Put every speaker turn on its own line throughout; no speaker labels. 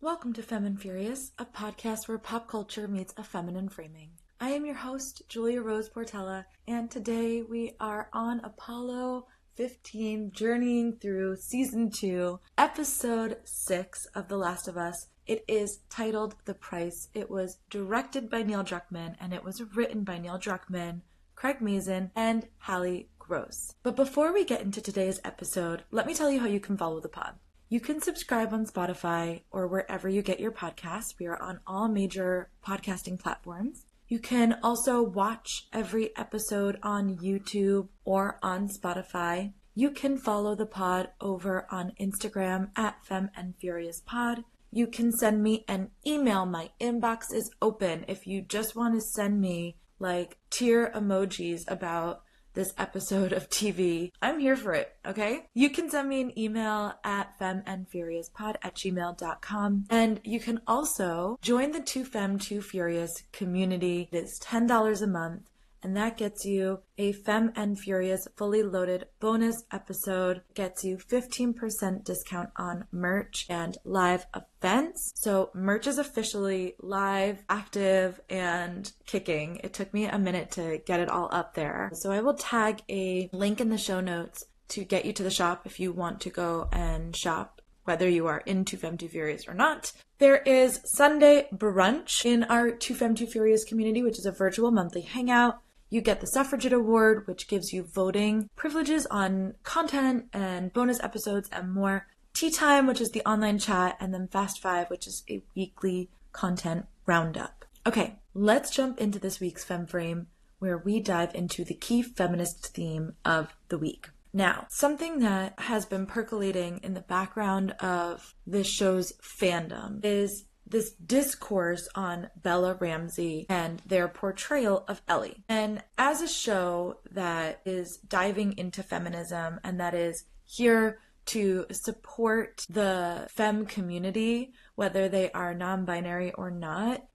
Welcome to Femme Furious, a podcast where pop culture meets a feminine framing. I am your host, Julia Rose Portela, and today we are on Apollo 15, journeying through Season 2, Episode 6 of The Last of Us. It is titled The Price. It was directed by Neil Druckmann, and it was written by Neil Druckmann, Craig Mazin, and Hallie Gross. But before we get into today's episode, let me tell you how you can follow the pod. You can subscribe on Spotify or wherever you get your podcasts. We are on all major podcasting platforms. You can also watch every episode on YouTube or on Spotify. You can follow the pod over on Instagram at FemmeandFuriousPod. You can send me an email. My inbox is open if you just want to send me like tear emojis about this episode of TV. I'm here for it, okay? You can send me an email at femmeandfuriouspod@gmail.com. And you can also join the 2Femme 2 Furious community. It is $10 a month, and that gets you a Femme and Furious fully loaded bonus episode, gets you 15% discount on merch and live events. So merch is officially live, active, and kicking. It took me a minute to get it all up there. So I will tag a link in the show notes to get you to the shop if you want to go and shop, whether you are into Femme 2 Furious or not. There is Sunday brunch in our 2Femme 2 Furious community, which is a virtual monthly hangout. You get the Suffragette Award, which gives you voting privileges on content and bonus episodes and more. Tea Time, which is the online chat, and then Fast Five, which is a weekly content roundup. Okay, let's jump into this week's Femme Frame, where we dive into the key feminist theme of the week. Now, something that has been percolating in the background of this show's fandom is this discourse on Bella Ramsey and their portrayal of Ellie. And as a show that is diving into feminism and that is here to support the femme community, whether they are non-binary or not,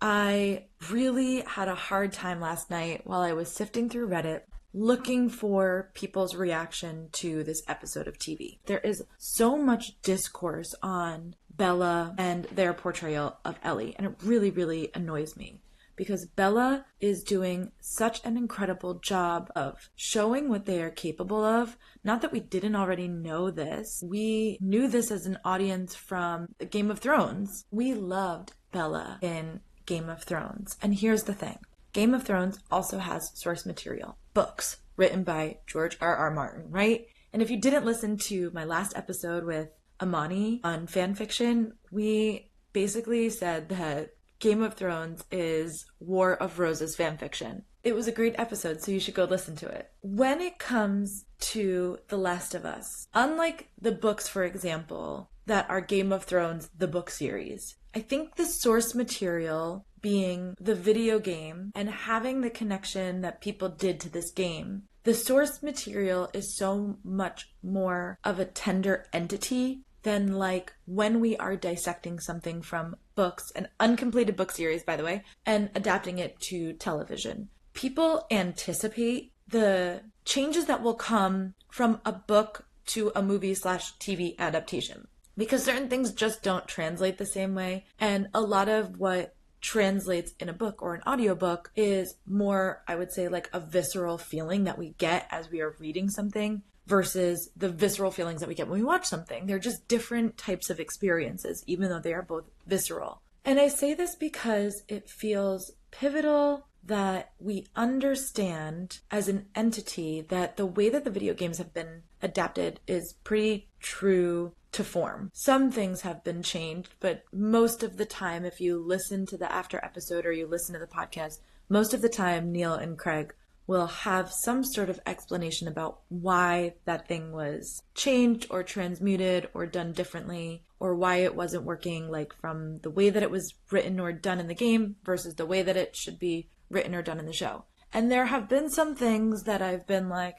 I really had a hard time last night while I was sifting through Reddit looking for people's reaction to this episode of TV. There is so much discourse on Bella and their portrayal of Ellie, and it really, really annoys me because Bella is doing such an incredible job of showing what they are capable of. Not that we didn't already know this. We knew this as an audience from Game of Thrones. We loved Bella in Game of Thrones. And here's the thing. Game of Thrones also has source material, books written by George R.R. Martin, right? And if you didn't listen to my last episode with Amani on fan fiction, we basically said that Game of Thrones is War of Roses fan fiction. It was a great episode, so you should go listen to it. When it comes to The Last of Us, unlike the books, for example, that are Game of Thrones, the book series, I think the source material being the video game and having the connection that people did to this game, the source material is so much more of a tender entity than like when we are dissecting something from books, an uncompleted book series, by the way, and adapting it to television. People anticipate the changes that will come from a book to a movie/TV adaptation because certain things just don't translate the same way. And a lot of what translates in a book or an audiobook is more, I would say, like a visceral feeling that we get as we are reading something versus the visceral feelings that we get when we watch something. They're just different types of experiences, even though they are both visceral. And I say this because it feels pivotal that we understand as an entity that the way that the video games have been adapted is pretty true to form. Some things have been changed, but most of the time, if you listen to the after episode or you listen to the podcast, most of the time Neil and Craig will have some sort of explanation about why that thing was changed or transmuted or done differently, or why it wasn't working, like from the way that it was written or done in the game versus the way that it should be written or done in the show. And there have been some things that I've been like,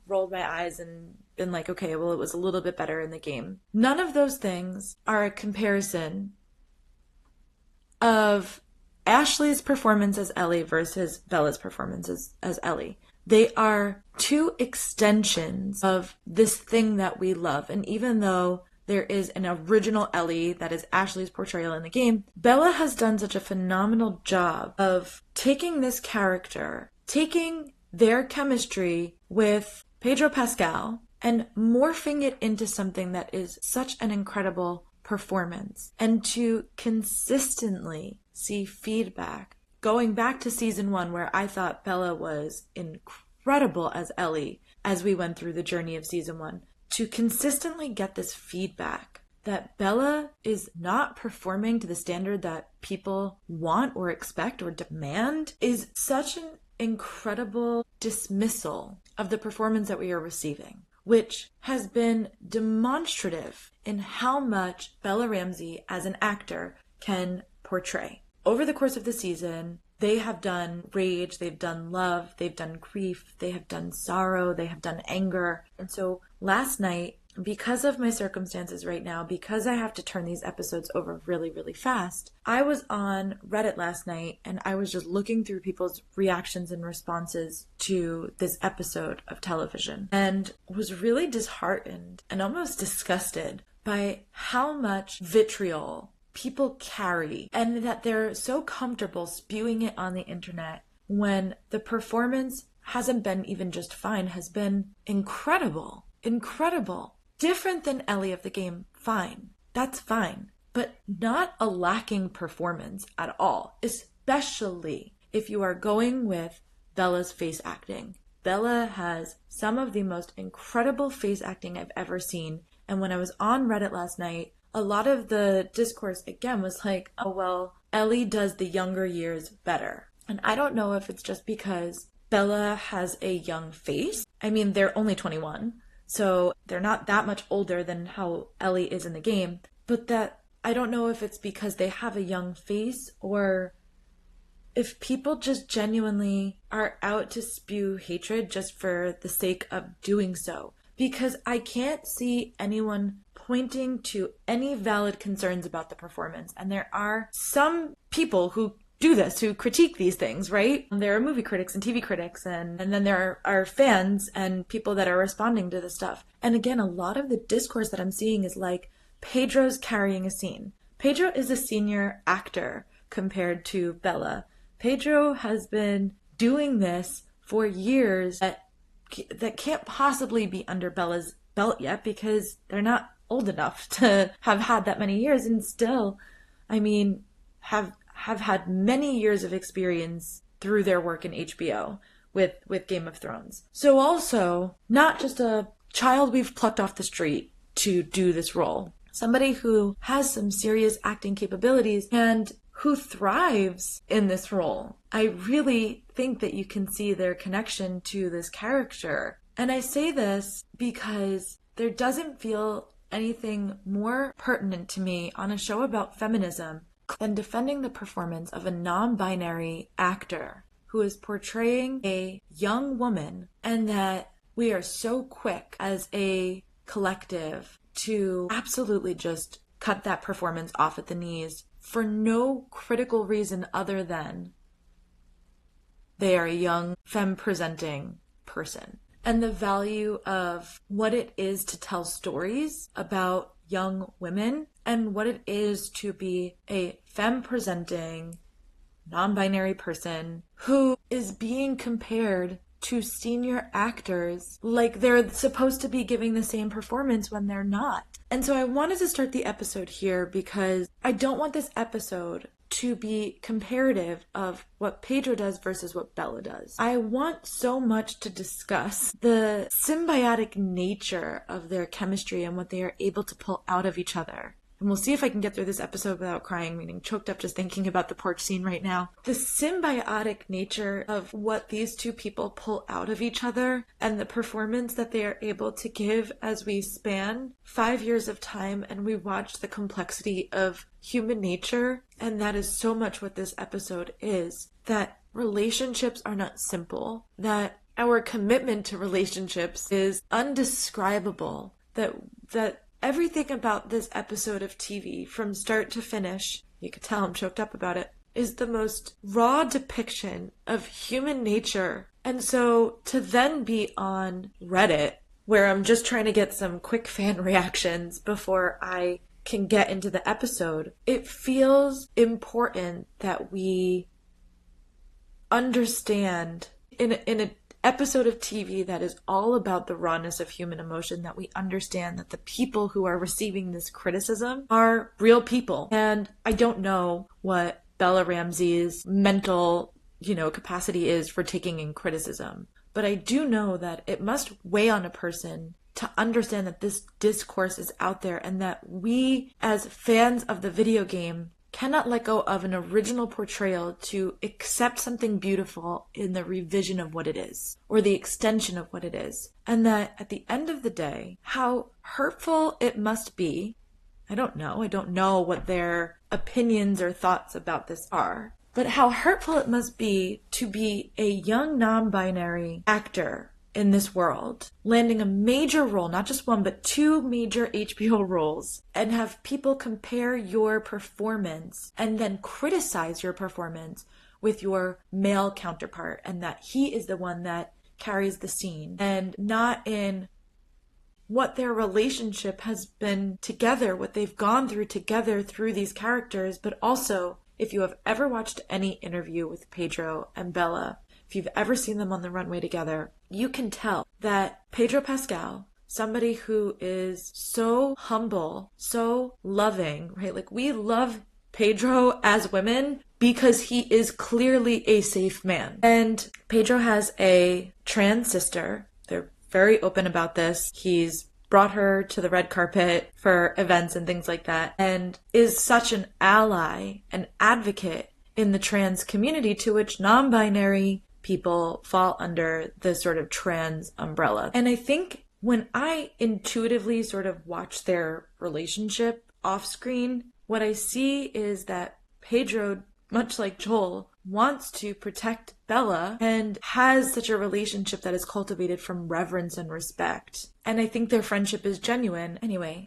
rolled my eyes and been like, okay, well, it was a little bit better in the game. None of those things are a comparison of Ashley's performance as Ellie versus Bella's performance as Ellie. They are two extensions of this thing that we love. And even though there is an original Ellie that is Ashley's portrayal in the game. Bella has done such a phenomenal job of taking this character, taking their chemistry with Pedro Pascal, and morphing it into something that is such an incredible performance. And to consistently see feedback. Going back to season 1, where I thought Bella was incredible as Ellie as we went through the journey of season 1, to consistently get this feedback that Bella is not performing to the standard that people want or expect or demand is such an incredible dismissal of the performance that we are receiving, which has been demonstrative in how much Bella Ramsey as an actor can portray. Over the course of the season, they have done rage, they've done love, they've done grief, they have done sorrow, they have done anger. And so last night, because of my circumstances right now, because I have to turn these episodes over really, really fast, I was on Reddit last night and I was just looking through people's reactions and responses to this episode of television and was really disheartened and almost disgusted by how much vitriol people carry and that they're so comfortable spewing it on the internet when the performance hasn't been even just fine, has been incredible. Incredible. Different than Ellie of the game, fine. That's fine. But not a lacking performance at all, especially if you are going with Bella's face acting. Bella has some of the most incredible face acting I've ever seen. And when I was on Reddit last night, a lot of the discourse again was like, oh, well, Ellie does the younger years better. And I don't know if it's just because Bella has a young face. I mean, they're only 21. So they're not that much older than how Ellie is in the game. But that I don't know if it's because they have a young face or if people just genuinely are out to spew hatred just for the sake of doing so. Because I can't see anyone pointing to any valid concerns about the performance. And there are some people who do this, who critique these things, right? There are movie critics and TV critics, and then there are fans and people that are responding to this stuff. And again, a lot of the discourse that I'm seeing is like, Pedro's carrying a scene. Pedro is a senior actor compared to Bella. Pedro has been doing this for years that can't possibly be under Bella's belt yet because they're not old enough to have had that many years and still, I mean, have had many years of experience through their work in HBO with Game of Thrones. So also, not just a child we've plucked off the street to do this role. Somebody who has some serious acting capabilities and who thrives in this role. I really think that you can see their connection to this character. And I say this because there doesn't feel anything more pertinent to me on a show about feminism than defending the performance of a non-binary actor who is portraying a young woman, and that we are so quick as a collective to absolutely just cut that performance off at the knees for no critical reason other than they are a young femme-presenting person. And the value of what it is to tell stories about young women and what it is to be a femme-presenting, non-binary person who is being compared to senior actors like they're supposed to be giving the same performance when they're not. And so I wanted to start the episode here because I don't want this episode to be comparative of what Pedro does versus what Bella does. I want so much to discuss the symbiotic nature of their chemistry and what they are able to pull out of each other. And we'll see if I can get through this episode without crying, meaning choked up just thinking about the porch scene right now. The symbiotic nature of what these two people pull out of each other and the performance that they are able to give as we span 5 years of time and we watch the complexity of human nature. And that is so much what this episode is. That relationships are not simple. That our commitment to relationships is undescribable. That everything about this episode of TV, from start to finish, you could tell I'm choked up about it, is the most raw depiction of human nature. And so to then be on Reddit where I'm just trying to get some quick fan reactions before I can get into the episode, it feels important that we understand in an episode of TV that is all about the rawness of human emotion, that we understand that the people who are receiving this criticism are real people. And I don't know what Bella Ramsey's mental, capacity is for taking in criticism, but I do know that it must weigh on a person to understand that this discourse is out there and that we, as fans of the video game, cannot let go of an original portrayal to accept something beautiful in the revision of what it is, or the extension of what it is. And that at the end of the day, how hurtful it must be, I don't know what their opinions or thoughts about this are, but how hurtful it must be to be a young non-binary actor in this world, landing a major role, not just one, but 2 major HBO roles, and have people compare your performance and then criticize your performance with your male counterpart, and that he is the one that carries the scene, and not in what their relationship has been together, what they've gone through together through these characters, but also, if you have ever watched any interview with Pedro and Bella, if you've ever seen them on the runway together, you can tell that Pedro Pascal, somebody who is so humble, so loving, right? Like, we love Pedro as women because he is clearly a safe man. And Pedro has a trans sister. They're very open about this. He's brought her to the red carpet for events and things like that, and is such an ally, an advocate in the trans community, to which non-binary people fall under the sort of trans umbrella. And I think when I intuitively sort of watch their relationship off screen, what I see is that Pedro, much like Joel, wants to protect Bella and has such a relationship that is cultivated from reverence and respect. And I think their friendship is genuine. Anyway,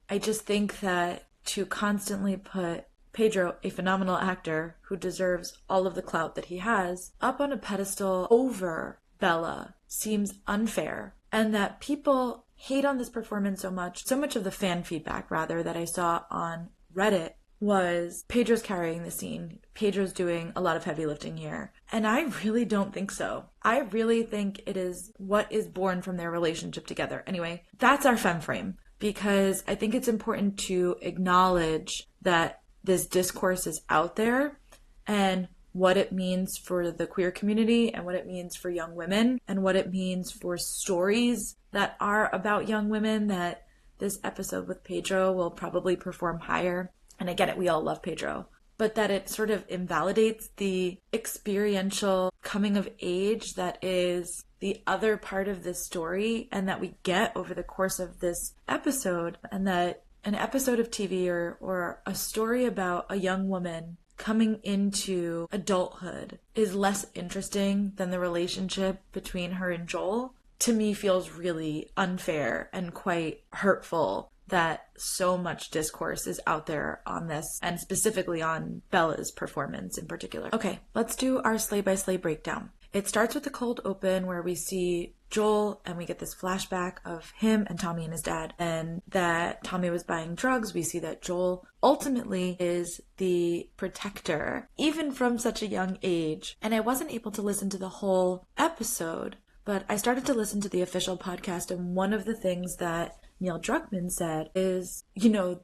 I just think that to constantly put Pedro, a phenomenal actor who deserves all of the clout that he has, up on a pedestal over Bella seems unfair. And that people hate on this performance so much of the fan feedback, rather, that I saw on Reddit was Pedro's carrying the scene. Pedro's doing a lot of heavy lifting here. And I really don't think so. I really think it is what is born from their relationship together. Anyway, that's our femme frame, because I think it's important to acknowledge that this discourse is out there and what it means for the queer community and what it means for young women and what it means for stories that are about young women, that this episode with Pedro will probably perform higher. And I get it, we all love Pedro, but that it sort of invalidates the experiential coming of age that is the other part of this story and that we get over the course of this episode, and that an episode of TV or a story about a young woman coming into adulthood is less interesting than the relationship between her and Joel, to me feels really unfair and quite hurtful that so much discourse is out there on this, and specifically on Bella's performance in particular. Okay, let's do our slay by slay breakdown. It starts with the cold open where we see Joel and we get this flashback of him and Tommy and his dad, and that Tommy was buying drugs. We see that Joel ultimately is the protector, even from such a young age. And I wasn't able to listen to the whole episode, but I started to listen to the official podcast, and one of the things that Neil Druckmann said is,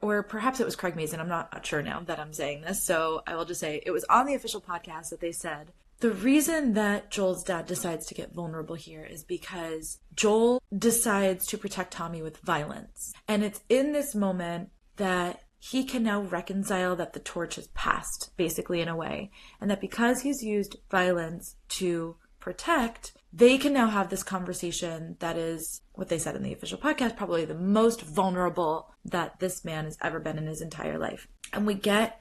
or perhaps it was Craig Mazin, I'm not sure now that I'm saying this, so I will just say it was on the official podcast that they said the reason that Joel's dad decides to get vulnerable here is because Joel decides to protect Tommy with violence. And it's in this moment that he can now reconcile that the torch has passed, basically, in a way. And that because he's used violence to protect, they can now have this conversation that is, what they said in the official podcast, probably the most vulnerable that this man has ever been in his entire life. And we get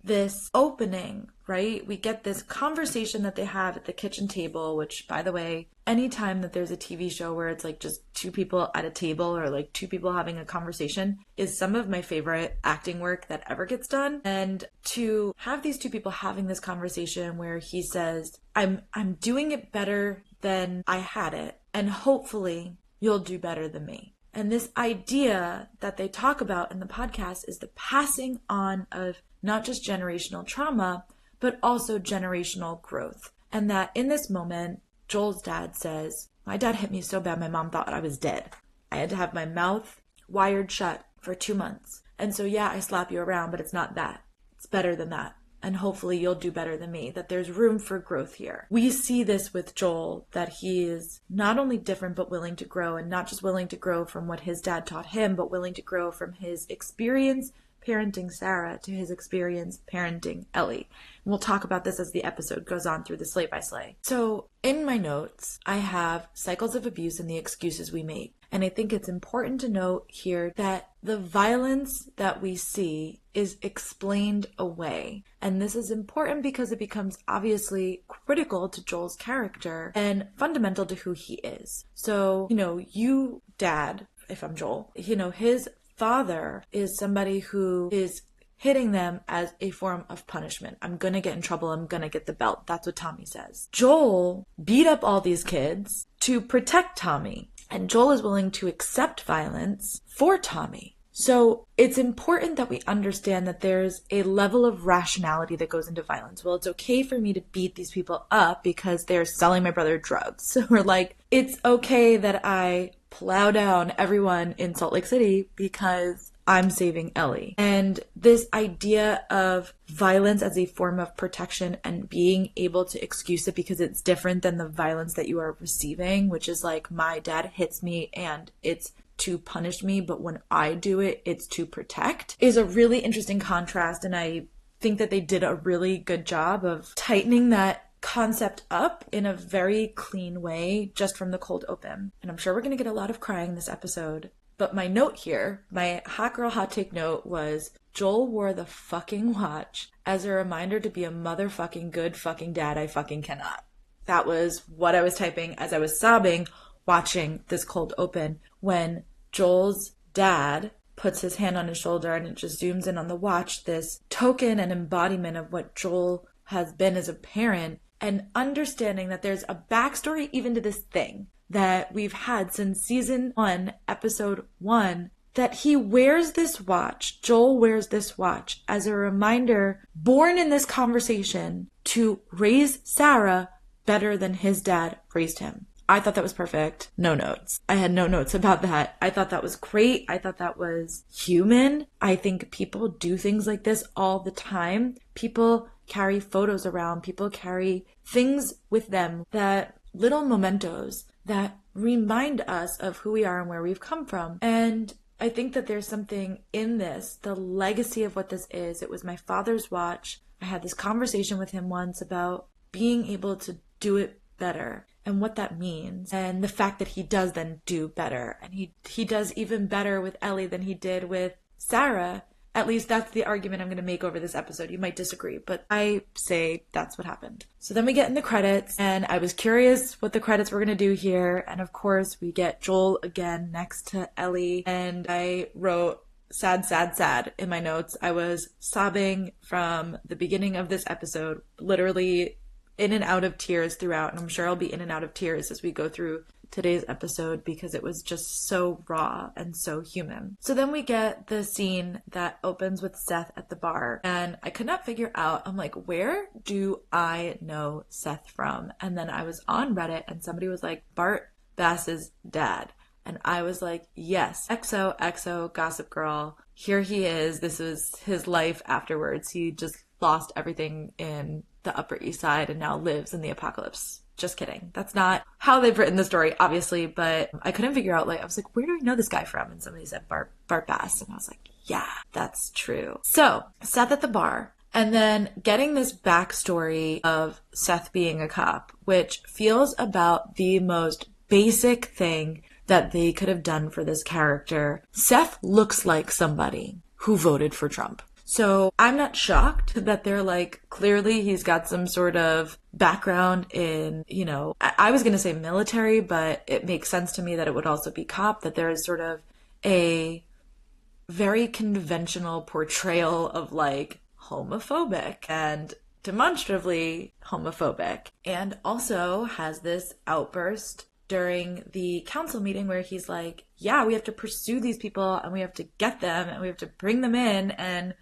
this opening, right? We get this conversation that they have at the kitchen table, which, by the way, anytime that there's a TV show where it's like just 2 people at a table or like 2 people having a conversation is some of my favorite acting work that ever gets done. And to have these 2 people having this conversation where he says, I'm doing it better than I had it, and hopefully you'll do better than me. And this idea that they talk about in the podcast is the passing on of not just generational trauma, but also generational growth. And that in this moment, Joel's dad says, my dad hit me so bad my mom thought I was dead. I had to have my mouth wired shut for 2 months. And so yeah, I slap you around, but it's not that. It's better than that. And hopefully you'll do better than me, that there's room for growth here. We see this with Joel, that he is not only different, but willing to grow, and not just willing to grow from what his dad taught him, but willing to grow from his experience parenting Sarah to his experience parenting Ellie. And we'll talk about this as the episode goes on through the Slay by Slay. So in my notes, I have cycles of abuse and the excuses we make. And I think it's important to note here that the violence that we see is explained away. And this is important because it becomes obviously critical to Joel's character and fundamental to who he is. So, you, dad, if I'm Joel, his father is somebody who is hitting them as a form of punishment. I'm gonna get in trouble. I'm gonna get the belt. That's what Tommy says. Joel beat up all these kids to protect Tommy. And Joel is willing to accept violence for Tommy. So it's important that we understand that there's a level of rationality that goes into violence. Well, it's okay for me to beat these people up because they're selling my brother drugs. So we're like, it's okay that I plow down everyone in Salt Lake City because I'm saving Ellie. And this idea of violence as a form of protection and being able to excuse it because it's different than the violence that you are receiving, which is like, my dad hits me and it's to punish me, but when I do it, it's to protect, is a really interesting contrast. And I think that they did a really good job of tightening that concept up in a very clean way just from the cold open. And I'm sure we're going to get a lot of crying this episode. But my note here, my hot girl hot take note was, Joel wore the fucking watch as a reminder to be a motherfucking good fucking dad I fucking cannot. That was what I was typing as I was sobbing watching this cold open when Joel's dad puts his hand on his shoulder and it just zooms in on the watch, this token and embodiment of what Joel has been as a parent, and understanding that there's a backstory even to this thing that we've had since season 1, episode 1, that he wears this watch, Joel wears this watch as a reminder, born in this conversation, to raise Sarah better than his dad raised him. I thought that was perfect. No notes. I had no notes about that. I thought that was great. I thought that was human. I think people do things like this all the time. People carry photos around. People carry things with them, that little mementos that remind us of who we are and where we've come from. And I think that there's something in this, the legacy of what this is. It was my father's watch. I had this conversation with him once about being able to do it better and what that means, and the fact that he does then do better, and he does even better with Ellie than he did with Sarah. At least that's the argument I'm going to make over this episode. You might disagree, but I say that's what happened. So then we get in the credits, and I was curious what the credits were going to do here, and of course we get Joel again next to Ellie, and I wrote sad, sad, sad in my notes. I was sobbing from the beginning of this episode, literally in and out of tears throughout, and I'm sure I'll be in and out of tears as we go through today's episode because it was just so raw and so human. So then we get the scene that opens with Seth at the bar, and I could not figure out, I'm like, where do I know Seth from? And then I was on Reddit and somebody was like, Bart Bass's dad. And I was like, yes, XOXO Gossip Girl. Here he is. This was his life afterwards. He just lost everything in the Upper East Side and now lives in the apocalypse. Just kidding. That's not how they've written the story, obviously, but I couldn't figure out, I was like, where do I know this guy from? And somebody said Bart Bass. And I was like, yeah, that's true. So Seth at the bar, and then getting this backstory of Seth being a cop, which feels about the most basic thing that they could have done for this character. Seth looks like somebody who voted for Trump. So I'm not shocked that they're like, clearly he's got some sort of background in, I was going to say military, but it makes sense to me that it would also be cop, that there is sort of a very conventional portrayal of homophobic and demonstratively homophobic, and also has this outburst during the council meeting where he's like, yeah, we have to pursue these people and we have to get them and we have to bring them in and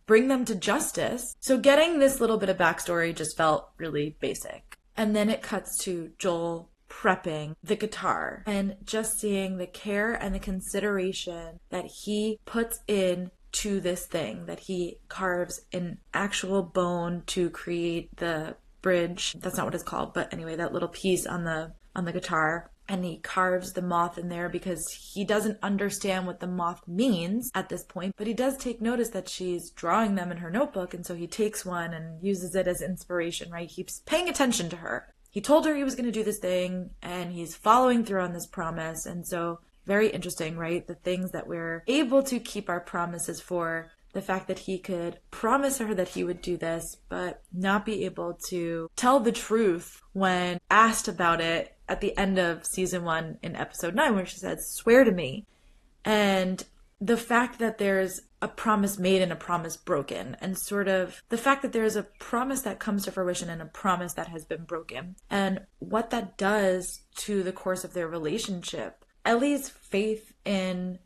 bring them to justice. So getting this little bit of backstory just felt really basic. And then it cuts to Joel prepping the guitar and just seeing the care and the consideration that he puts in to this thing, that he carves an actual bone to create the bridge. That's not what it's called, but anyway, that little piece on the guitar. And he carves the moth in there because he doesn't understand what the moth means at this point, but he does take notice that she's drawing them in her notebook, and so he takes one and uses it as inspiration, right? He's paying attention to her. He told her he was going to do this thing, and he's following through on this promise, and so very interesting, right? The things that we're able to keep our promises for, the fact that he could promise her that he would do this, but not be able to tell the truth when asked about it at the end of season 1 in episode 9, where she said, swear to me. And the fact that there's a promise made and a promise broken, and sort of the fact that there's a promise that comes to fruition and a promise that has been broken, and what that does to the course of their relationship. Ellie's faith in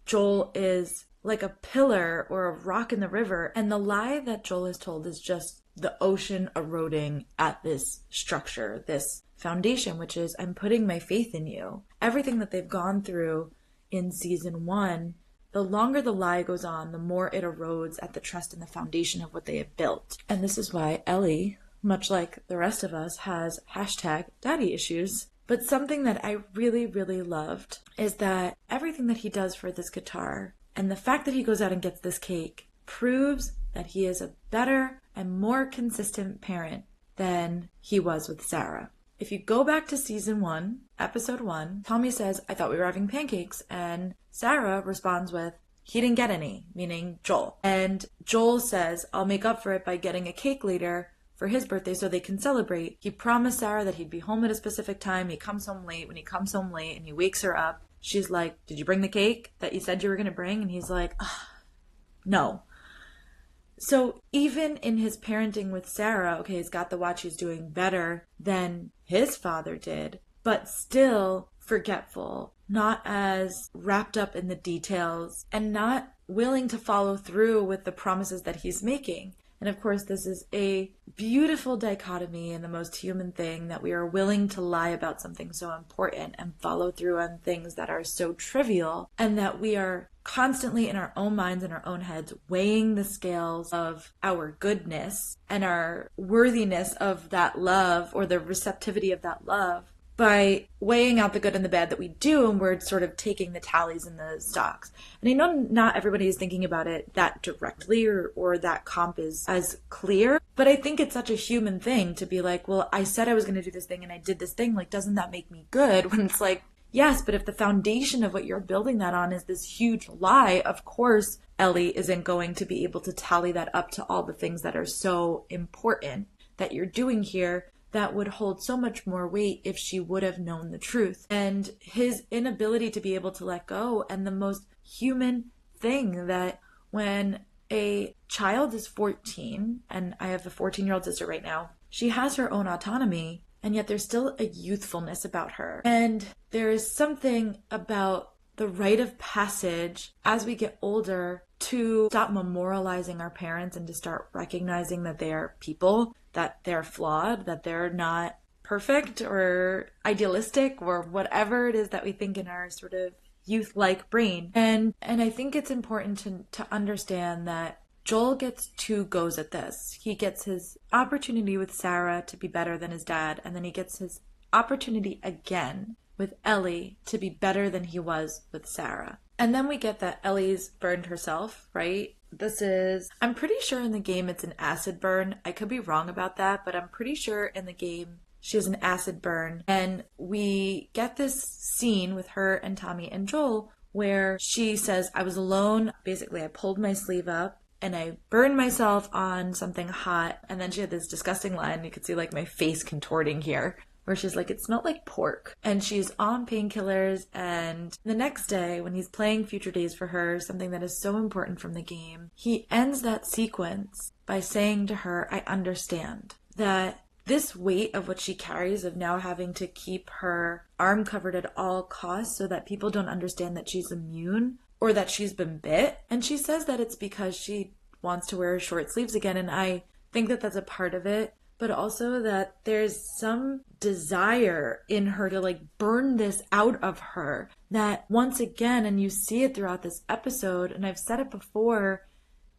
Joel is like a pillar or a rock in the river, and the lie that Joel is told is just the ocean eroding at this structure, this foundation, which is, I'm putting my faith in you. Everything that they've gone through in season 1, the longer the lie goes on, the more it erodes at the trust and the foundation of what they have built. And this is why Ellie, much like the rest of us, has #daddy issues. But something that I really, really loved is that everything that he does for this guitar, and the fact that he goes out and gets this cake, proves that he is a better and more consistent parent than he was with Sarah. If you go back to season 1, episode 1, Tommy says, I thought we were having pancakes. And Sarah responds with, he didn't get any, meaning Joel. And Joel says, I'll make up for it by getting a cake later for his birthday so they can celebrate. He promised Sarah that he'd be home at a specific time. He comes home late. When he comes home late and he wakes her up, she's like, did you bring the cake that you said you were going to bring? And he's like, no. So even in his parenting with Sarah, okay, he's got the watch, he's doing better than his father did, but still forgetful, not as wrapped up in the details, and not willing to follow through with the promises that he's making. And of course, this is a beautiful dichotomy and the most human thing, that we are willing to lie about something so important and follow through on things that are so trivial, and that we are constantly in our own minds and our own heads weighing the scales of our goodness and our worthiness of that love, or the receptivity of that love, by weighing out the good and the bad that we do, and we're sort of taking the tallies and the stocks. And I know not everybody is thinking about it that directly, or that comp is as clear, but I think it's such a human thing to be like, well, I said I was going to do this thing and I did this thing, like, doesn't that make me good? When it's like, yes, but if the foundation of what you're building that on is this huge lie, of course Ellie isn't going to be able to tally that up to all the things that are so important that you're doing here, that would hold so much more weight if she would have known the truth. And his inability to be able to let go, and the most human thing, that when a child is 14, and I have a 14-year-old sister right now, she has her own autonomy, and yet there's still a youthfulness about her. And there is something about the rite of passage as we get older to stop memorializing our parents and to start recognizing that they are people, that they're flawed, that they're not perfect or idealistic or whatever it is that we think in our sort of youth-like brain. And I think it's important to understand that Joel gets 2 goes at this. He gets his opportunity with Sarah to be better than his dad, and then he gets his opportunity again with Ellie to be better than he was with Sarah. And then we get that Ellie's burned herself, right? This is, I'm pretty sure in the game it's an acid burn. I could be wrong about that, but I'm pretty sure in the game she has an acid burn. And we get this scene with her and Tommy and Joel where she says, I was alone. Basically, I pulled my sleeve up and I burned myself on something hot. And then she had this disgusting line. You could see like my face contorting here, where she's like, it smelled like pork. And she's on painkillers. And the next day, when he's playing Future Days for her, something that is so important from the game, he ends that sequence by saying to her, I understand that this weight of what she carries of now having to keep her arm covered at all costs so that people don't understand that she's immune or that she's been bit. And she says that it's because she wants to wear short sleeves again. And I think that that's a part of it, but also that there's some desire in her to like burn this out of her that once again, and you see it throughout this episode, and I've said it before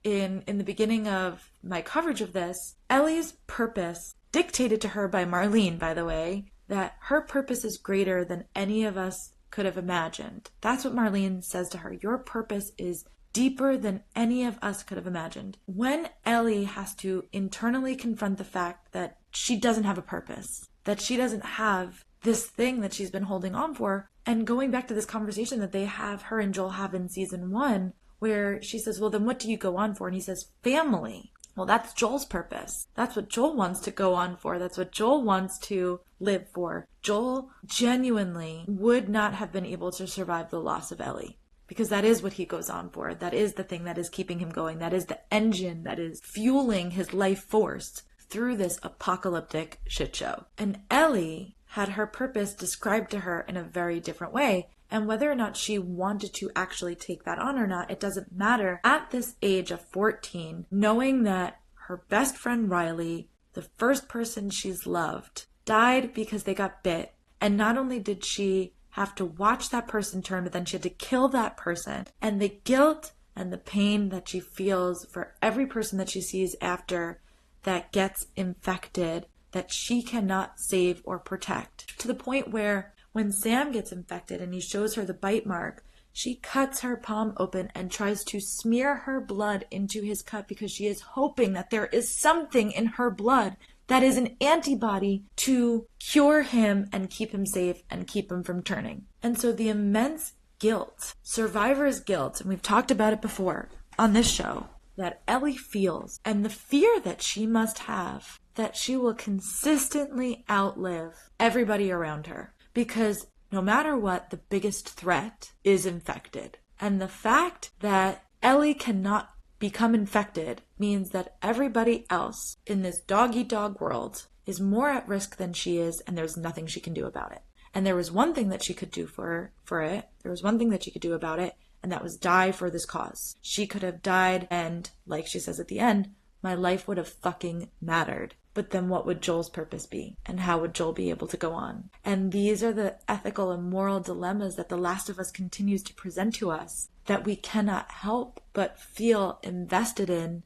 in the beginning of my coverage of this, Ellie's purpose, dictated to her by Marlene, by the way, that her purpose is greater than any of us could have imagined. That's what Marlene says to her. Your purpose is deeper than any of us could have imagined. When Ellie has to internally confront the fact that she doesn't have a purpose, that she doesn't have this thing that she's been holding on for, and going back to this conversation that her and Joel have in season 1, where she says, well, then what do you go on for? And he says, family. Well, that's Joel's purpose. That's what Joel wants to go on for. That's what Joel wants to live for. Joel genuinely would not have been able to survive the loss of Ellie, because that is what he goes on for. That is the thing that is keeping him going. That is the engine that is fueling his life force through this apocalyptic shit show. And Ellie had her purpose described to her in a very different way. And whether or not she wanted to actually take that on or not, it doesn't matter. At this age of 14, knowing that her best friend Riley, the first person she's loved, died because they got bit. And not only did she have to watch that person turn, but then she had to kill that person. And the guilt and the pain that she feels for every person that she sees after that gets infected, that she cannot save or protect. To the point where when Sam gets infected and he shows her the bite mark, she cuts her palm open and tries to smear her blood into his cut because she is hoping that there is something in her blood that is an antibody to cure him and keep him safe and keep him from turning. And so the immense guilt, survivor's guilt, and we've talked about it before on this show, that Ellie feels, and the fear that she must have that she will consistently outlive everybody around her. Because no matter what, the biggest threat is infected. And the fact that Ellie cannot become infected means that everybody else in this dog-eat-dog world is more at risk than she is, and there's nothing she can do about it. And there was one thing that she could do for it. There was one thing that she could do about it, and that was die for this cause. She could have died, and like she says at the end, my life would have fucking mattered. But then what would Joel's purpose be? And how would Joel be able to go on? And these are the ethical and moral dilemmas that The Last of Us continues to present to us, that we cannot help but feel invested in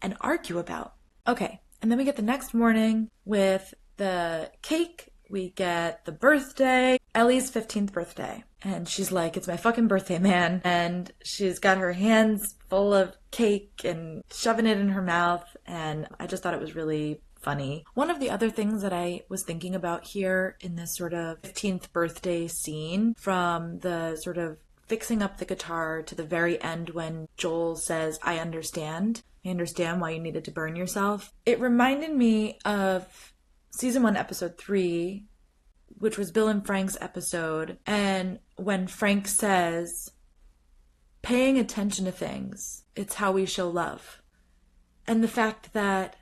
and argue about. Okay, and then we get the next morning with the cake. We get the birthday, Ellie's 15th birthday. And she's like, it's my fucking birthday, man. And she's got her hands full of cake and shoving it in her mouth. And I just thought it was really funny. One of the other things that I was thinking about here in this sort of 15th birthday scene, from the sort of fixing up the guitar to the very end when Joel says, I understand why you needed to burn yourself. It reminded me of season 1, episode 3, which was Bill and Frank's episode. And when Frank says, paying attention to things, it's how we show love. And the fact that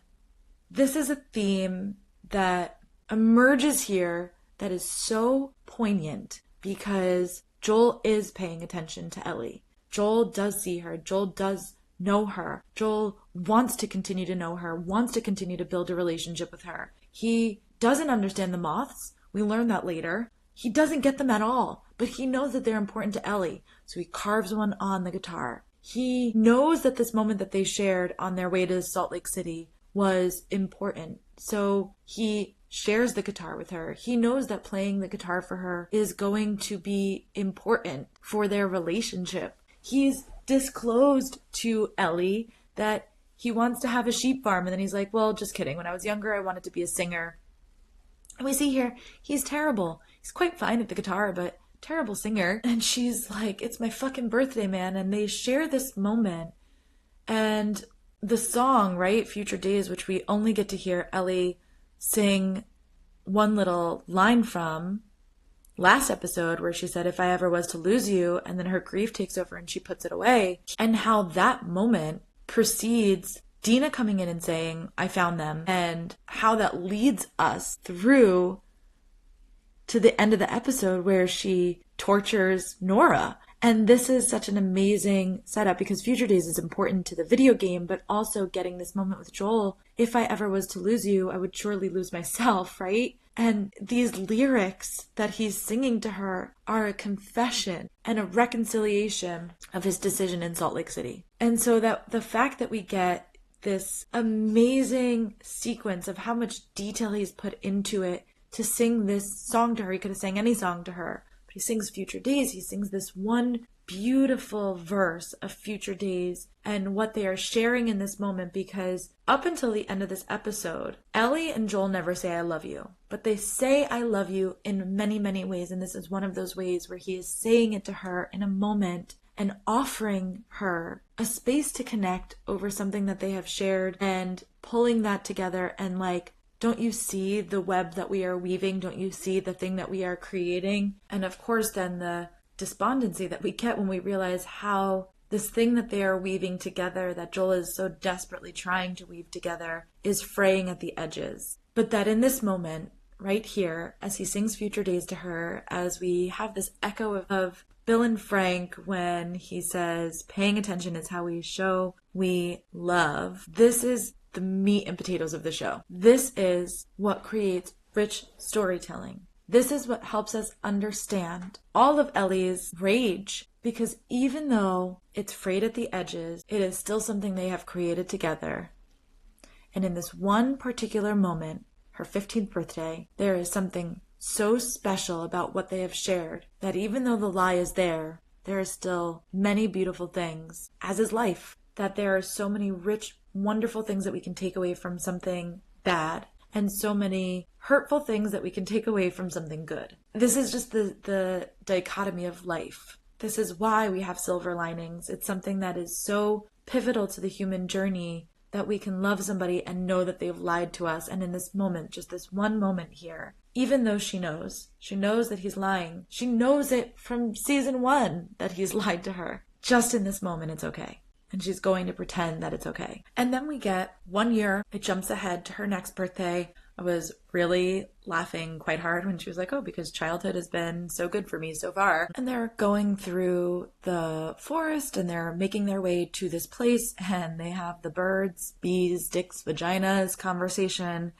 this is a theme that emerges here that is so poignant because Joel is paying attention to Ellie. Joel does see her. Joel does know her. Joel wants to continue to know her, wants to continue to build a relationship with her. He doesn't understand the moths. We learn that later. He doesn't get them at all, but he knows that they're important to Ellie. So he carves one on the guitar. He knows that this moment that they shared on their way to Salt Lake City was important. So he shares the guitar with her. He knows that playing the guitar for her is going to be important for their relationship. He's disclosed to Ellie that he wants to have a sheep farm, and then he's like, well, just kidding. When I was younger, I wanted to be a singer. And we see here, he's terrible. He's quite fine at the guitar, but terrible singer. And she's like, it's my fucking birthday, man. And they share this moment. And the song, right, Future Days, which we only get to hear Ellie sing one little line from last episode, where she said, if I ever was to lose you, and then her grief takes over and she puts it away, and how that moment precedes Dina coming in and saying, I found them, and how that leads us through to the end of the episode where she tortures Nora. And this is such an amazing setup because Future Days is important to the video game, but also getting this moment with Joel. If I ever was to lose you, I would surely lose myself, right? And these lyrics that he's singing to her are a confession and a reconciliation of his decision in Salt Lake City. And so that the fact that we get this amazing sequence of how much detail he's put into it to sing this song to her, he could have sang any song to her, but he sings Future Days. He sings this one beautiful verse of Future Days and what they are sharing in this moment, because up until the end of this episode, Ellie and Joel never say I love you, but they say I love you in many, many ways. And this is one of those ways where he is saying it to her in a moment and offering her a space to connect over something that they have shared and pulling that together and like, don't you see the web that we are weaving? Don't you see the thing that we are creating? And of course, then the despondency that we get when we realize how this thing that they are weaving together, that Joel is so desperately trying to weave together, is fraying at the edges. But that in this moment, right here, as he sings Future Days to her, as we have this echo of Bill and Frank when he says, paying attention is how we show we love. This is the meat and potatoes of the show. This is what creates rich storytelling. This is what helps us understand all of Ellie's rage, because even though it's frayed at the edges, it is still something they have created together. And in this one particular moment, her 15th birthday, there is something so special about what they have shared that even though the lie is there, there are still many beautiful things, as is life, that there are so many rich, wonderful things that we can take away from something bad, and so many hurtful things that we can take away from something good. This is just the dichotomy of life. This is why we have silver linings. It's something that is so pivotal to the human journey, that we can love somebody and know that they've lied to us. And in this moment, just this one moment here, even though she knows that he's lying. She knows it from season 1 that he's lied to her. Just in this moment, it's okay. And she's going to pretend that it's okay. And then we get 1 year. It jumps ahead to her next birthday. I was really laughing quite hard when she was like, oh, because childhood has been so good for me so far. And they're going through the forest and they're making their way to this place, and they have the birds, bees, dicks, vaginas conversation.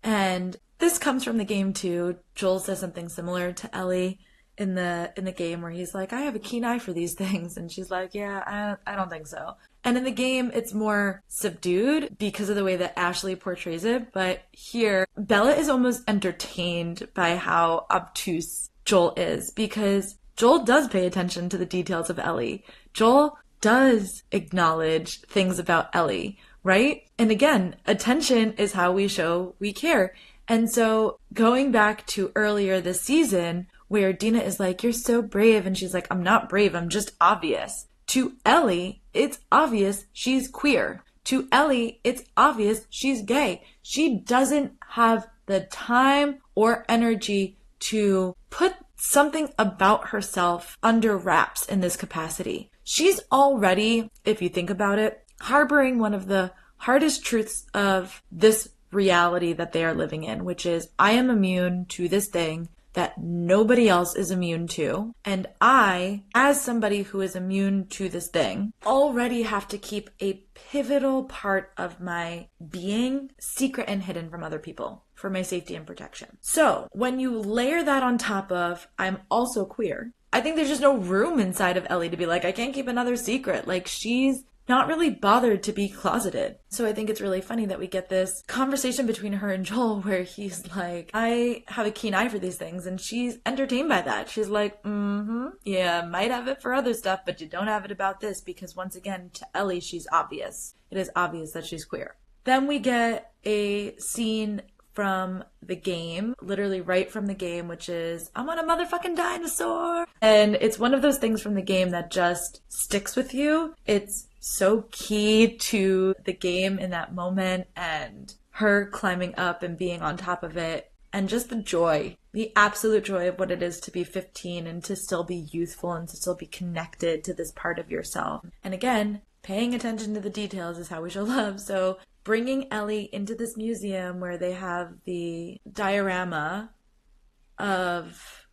And this comes from the game too. Joel says something similar to Ellie in the game where he's like, I have a keen eye for these things. And she's like, yeah, I don't think so. And in the game, it's more subdued because of the way that Ashley portrays it. But here, Bella is almost entertained by how obtuse Joel is, because Joel does pay attention to the details of Ellie. Joel does acknowledge things about Ellie, right? And again, attention is how we show we care. And so going back to earlier this season, where Dina is like, you're so brave. And she's like, I'm not brave. I'm just obvious. To Ellie, it's obvious she's queer. To Ellie, it's obvious she's gay. She doesn't have the time or energy to put something about herself under wraps in this capacity. She's already, if you think about it, harboring one of the hardest truths of this reality that they are living in, which is, I am immune to this thing that nobody else is immune to. And I, as somebody who is immune to this thing, already have to keep a pivotal part of my being secret and hidden from other people for my safety and protection. So when you layer that on top of, I'm also queer, I think there's just no room inside of Ellie to be like, I can't keep another secret. Like, she's not really bothered to be closeted. So I think it's really funny that we get this conversation between her and Joel where he's like, I have a keen eye for these things. And she's entertained by that. She's like, yeah, might have it for other stuff, but you don't have it about this, because once again, to Ellie, she's obvious. It is obvious that she's queer. Then we get a scene from the game, literally right from the game, which is, I'm on a motherfucking dinosaur. And it's one of those things from the game that just sticks with you. It's so key to the game in that moment, and her climbing up and being on top of it, and just the joy, the absolute joy of what it is to be 15 and to still be youthful and to still be connected to this part of yourself. And again, paying attention to the details is how we show love. So bringing Ellie into this museum where they have the diorama of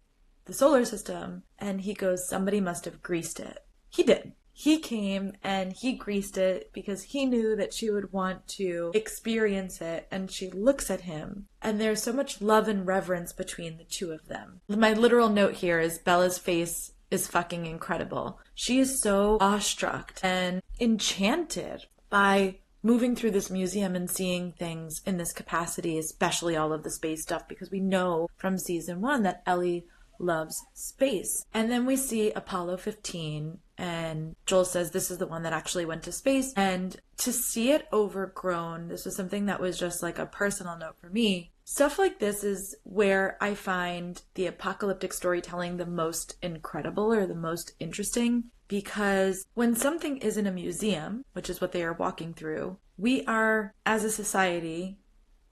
the solar system, and he goes, somebody must have greased it. He did. He came and he greased it because he knew that she would want to experience it, and she looks at him and there's so much love and reverence between the two of them. My literal note here is Bella's face is fucking incredible. She is so awestruck and enchanted by moving through this museum and seeing things in this capacity, especially all of the space stuff, because we know from season 1 that Ellie loves space. And then we see Apollo 15 and Joel says this is the one that actually went to space. And to see it overgrown, this was something that was just like a personal note for me. Stuff like this is where I find the apocalyptic storytelling the most incredible or the most interesting, because when something is in a museum, which is what they are walking through, we are, as a society,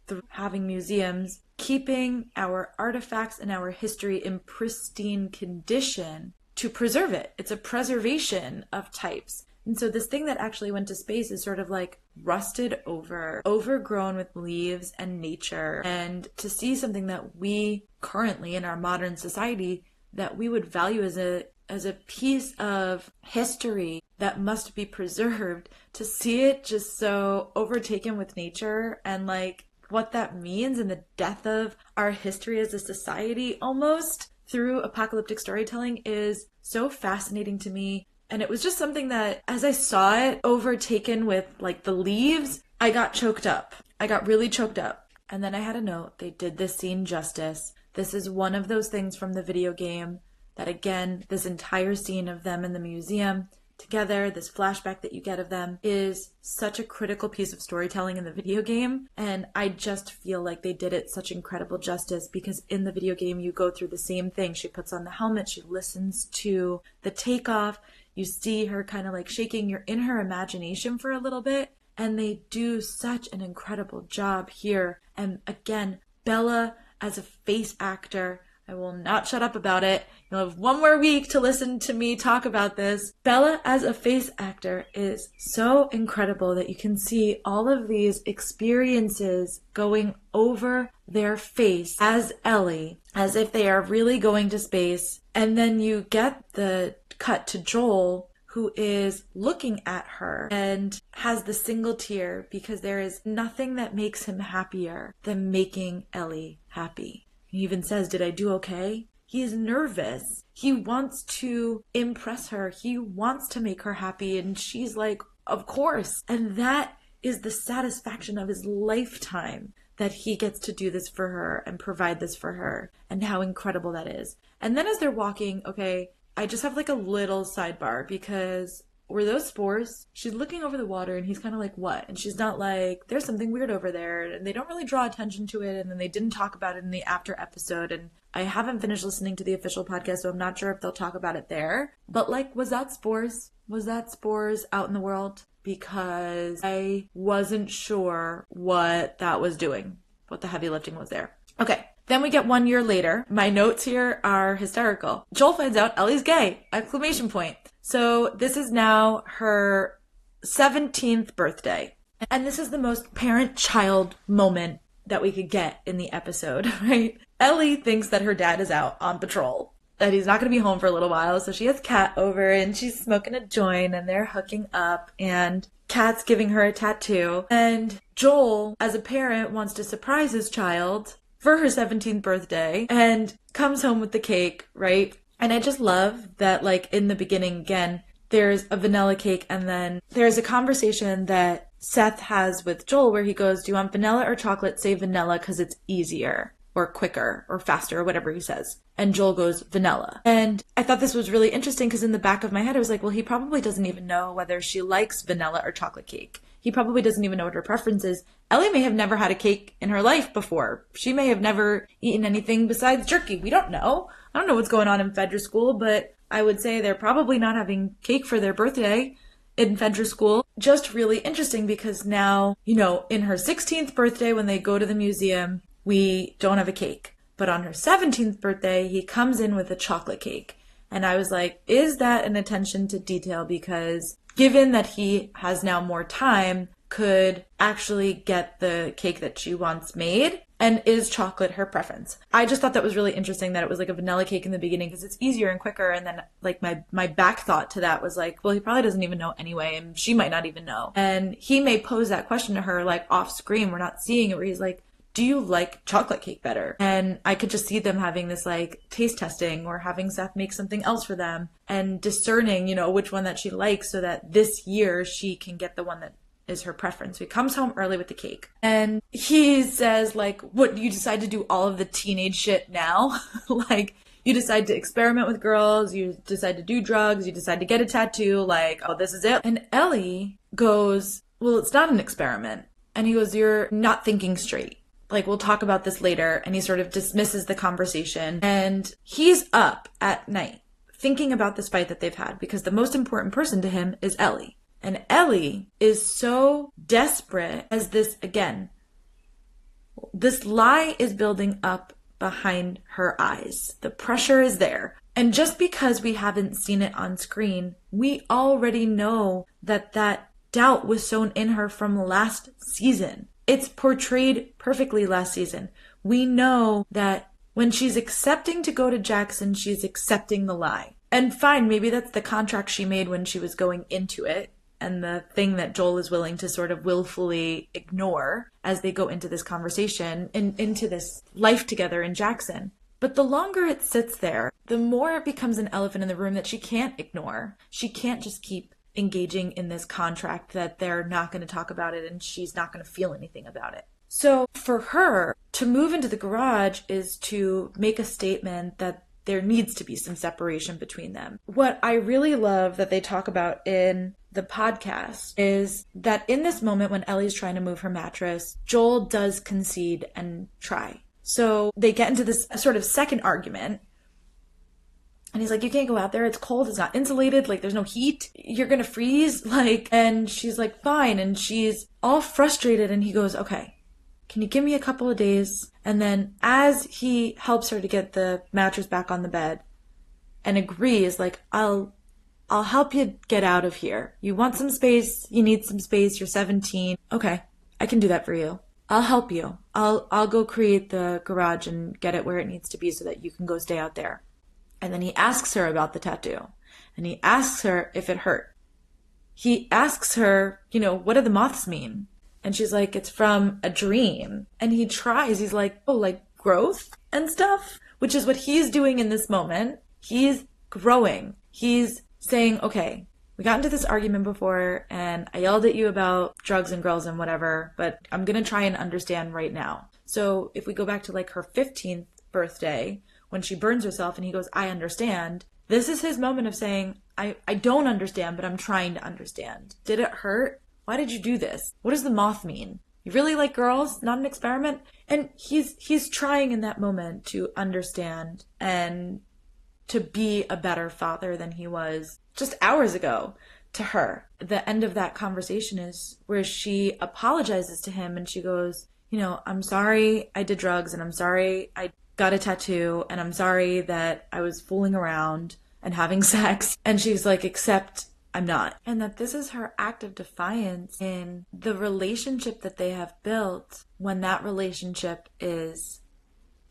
through having museums, keeping our artifacts and our history in pristine condition to preserve it. It's a preservation of types. And so this thing that actually went to space is sort of like rusted over, overgrown with leaves and nature. And to see something that we currently in our modern society that we would value as a piece of history that must be preserved, to see it just so overtaken with nature and like what that means and the death of our history as a society almost through apocalyptic storytelling is so fascinating to me. And it was just something that as I saw it overtaken with like the leaves, I got choked up. I got really choked up. And then I had a note, they did this scene justice. This is one of those things from the video game that, again, this entire scene of them in the museum together, this flashback that you get of them, is such a critical piece of storytelling in the video game. And I just feel like they did it such incredible justice, because in the video game, you go through the same thing. She puts on the helmet, she listens to the takeoff, you see her kind of like shaking, you're in her imagination for a little bit. And they do such an incredible job here. And again, Bella as a face actor, I will not shut up about it. You'll have one more week to listen to me talk about this. Bella as a face actor is so incredible that you can see all of these experiences going over their face as Ellie, as if they are really going to space. And then you get the cut to Joel, who is looking at her and has the single tear, because there is nothing that makes him happier than making Ellie happy. He even says, did I do okay? He is nervous. He wants to impress her. He wants to make her happy. And she's like, of course. And that is the satisfaction of his lifetime, that he gets to do this for her and provide this for her, and how incredible that is. And then as they're walking, okay, I just have like a little sidebar, because were those spores? She's looking over the water and he's kind of like, what? And she's not like, there's something weird over there. And they don't really draw attention to it. And then they didn't talk about it in the after episode. And I haven't finished listening to the official podcast, so I'm not sure if they'll talk about it there. But like, was that spores? Was that spores out in the world? Because I wasn't sure what that was doing, what the heavy lifting was there. Okay. Then we get 1 year later. My notes here are hysterical. Joel finds out Ellie's gay! Exclamation point. So this is now her 17th birthday. And this is the most parent-child moment that we could get in the episode, right? Ellie thinks that her dad is out on patrol, that he's not going to be home for a little while. So she has Kat over and she's smoking a joint and they're hooking up and Kat's giving her a tattoo. And Joel, as a parent, wants to surprise his child for her 17th birthday and comes home with the cake, right? And I just love that, like, in the beginning, again, there's a vanilla cake and then there's a conversation that Seth has with Joel where he goes, do you want vanilla or chocolate? Say vanilla because it's easier or quicker or faster or whatever he says. And Joel goes, vanilla. And I thought this was really interesting because in the back of my head, I was like, well, he probably doesn't even know whether she likes vanilla or chocolate cake. He probably doesn't even know what her preference is. Ellie may have never had a cake in her life before. She may have never eaten anything besides jerky. We don't know. I don't know what's going on in Fedra school, but I would say they're probably not having cake for their birthday in Fedra school. Just really interesting because now, you know, in her 16th birthday when they go to the museum, we don't have a cake. But on her 17th birthday, he comes in with a chocolate cake. And I was like, is that an attention to detail? Because given that he has now more time, could actually get the cake that she wants made. And is chocolate her preference? I just thought that was really interesting that it was like a vanilla cake in the beginning because it's easier and quicker. And then like my back thought to that was like, well, he probably doesn't even know anyway. And she might not even know. And he may pose that question to her like off screen. We're not seeing it, where he's like, do you like chocolate cake better? And I could just see them having this like taste testing, or having Seth make something else for them and discerning, you know, which one that she likes, so that this year she can get the one that is her preference. So he comes home early with the cake and he says like, what, you decide to do all of the teenage shit now? Like, you decide to experiment with girls, you decide to do drugs, you decide to get a tattoo, like, oh, this is it. And Ellie goes, well, it's not an experiment. And he goes, you're not thinking straight. Like, we'll talk about this later. And he sort of dismisses the conversation. And he's up at night thinking about this fight that they've had, because the most important person to him is Ellie. And Ellie is so desperate as this, again, this lie is building up behind her eyes. The pressure is there. And just because we haven't seen it on screen, we already know that that doubt was sown in her from last season. It's portrayed perfectly last season. We know that when she's accepting to go to Jackson, she's accepting the lie. And fine, maybe that's the contract she made when she was going into it, and the thing that Joel is willing to sort of willfully ignore as they go into this conversation and into this life together in Jackson. But the longer it sits there, the more it becomes an elephant in the room that she can't ignore. She can't just keep engaging in this contract that they're not going to talk about it and she's not going to feel anything about it. So for her, to move into the garage is to make a statement that there needs to be some separation between them. What I really love that they talk about in the podcast is that in this moment when Ellie's trying to move her mattress, Joel does concede and try. So they get into this sort of second argument. And he's like, you can't go out there. It's cold. It's not insulated. Like, there's no heat. You're going to freeze. Like, and she's like, fine. And she's all frustrated. And he goes, okay, can you give me a couple of days? And then as he helps her to get the mattress back on the bed and agrees, like, I'll help you get out of here. You want some space. You need some space. You're 17. Okay, I can do that for you. I'll help you. I'll go create the garage and get it where it needs to be so that you can go stay out there. And then he asks her about the tattoo. And he asks her if it hurt. He asks her, you know, what do the moths mean? And she's like, it's from a dream. And he tries. He's like, oh, like growth and stuff, which is what he's doing in this moment. He's growing. He's saying, okay, we got into this argument before and I yelled at you about drugs and girls and whatever, but I'm going to try and understand right now. So if we go back to like her 15th birthday, when she burns herself and he goes, I understand. This is his moment of saying, I don't understand, but I'm trying to understand. Did it hurt? Why did you do this? What does the moth mean? You really like girls? Not an experiment? And he's trying in that moment to understand and to be a better father than he was just hours ago to her. The end of that conversation is where she apologizes to him and she goes, you know, I'm sorry I did drugs and I'm sorry I got a tattoo and I'm sorry that I was fooling around and having sex. And she's like, except I'm not. And that this is her act of defiance in the relationship that they have built when that relationship is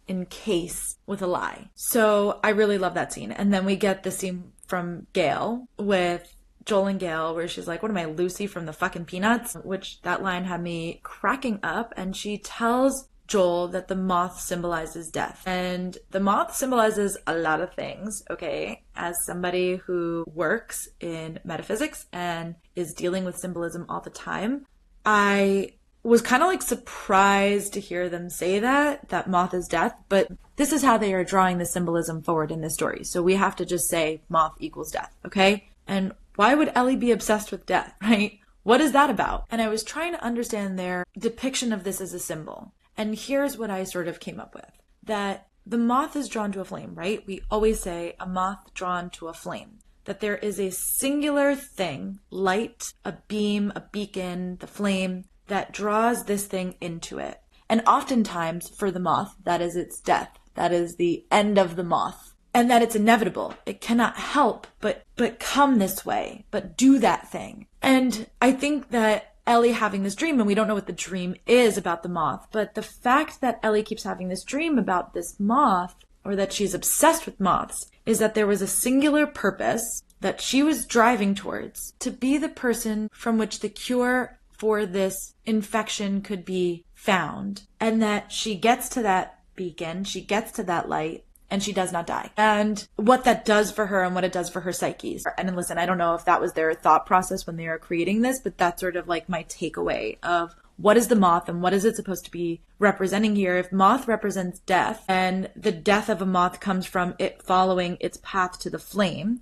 encased with a lie. So I really love that scene. And then we get the scene from Gail with Joel and Gail where she's like, what am I, Lucy from the fucking Peanuts? Which that line had me cracking up. And she tells Joel that the moth symbolizes death. And the moth symbolizes a lot of things, okay? As somebody who works in metaphysics and is dealing with symbolism all the time, I was kind of like surprised to hear them say that moth is death, but this is how they are drawing the symbolism forward in this story. So we have to just say moth equals death, okay? And why would Ellie be obsessed with death, right? What is that about? And I was trying to understand their depiction of this as a symbol. And here's what I sort of came up with. That the moth is drawn to a flame, right? We always say a moth drawn to a flame. That there is a singular thing, light, a beam, a beacon, the flame, that draws this thing into it. And oftentimes for the moth, that is its death. That is the end of the moth. and that it's inevitable. It cannot help but come this way, but do that thing. And I think that Ellie having this dream, and we don't know what the dream is about the moth, but the fact that Ellie keeps having this dream about this moth, or that she's obsessed with moths, is that there was a singular purpose that she was driving towards, to be the person from which the cure for this infection could be found. And that she gets to that beacon, she gets to that light, and she does not die. And what that does for her and what it does for her psyche. And listen, I don't know if that was their thought process when they were creating this, but that's sort of like my takeaway of what is the moth and what is it supposed to be representing here. If moth represents death, and the death of a moth comes from it following its path to the flame,